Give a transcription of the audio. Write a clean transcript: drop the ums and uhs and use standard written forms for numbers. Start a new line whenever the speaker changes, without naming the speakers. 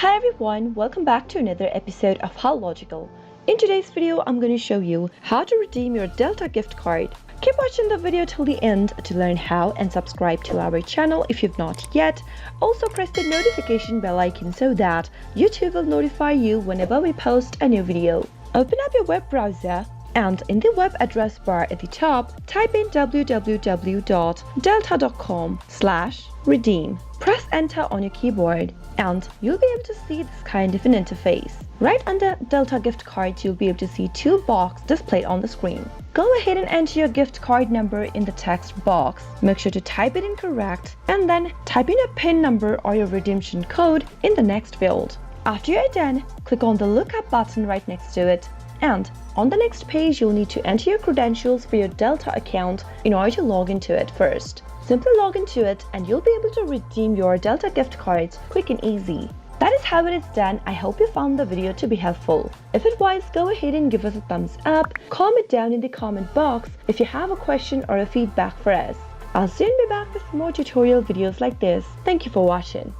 Hi everyone, welcome back to another episode of HowLogical. In today's video, I'm going to show you how to redeem your Delta gift card. Keep watching the video till the end to learn how, and subscribe to our channel if you've not yet. Also press the notification bell icon so that YouTube will notify you whenever we post a new video. Open up your web browser and in the web address bar at the top, type in www.delta.com/redeem. Press enter on your keyboard and you'll be able to see this kind of an interface. Right under Delta gift cards, you'll be able to see two boxes displayed on the screen. Go ahead and enter your gift card number in the text box. Make sure to type it in correct and then type in your PIN number or your redemption code in the next field. After you're done, click on the lookup button right next to it. And on the next page, you'll need to enter your credentials for your Delta account in order to log into it first. Simply log into it and you'll be able to redeem your Delta gift cards quick and easy. That is how it is done. I hope you found the video to be helpful. If it was, go ahead and give us a thumbs up. Comment down in the comment box if you have a question or a feedback for us. I'll soon be back with more tutorial videos like this. Thank you for watching.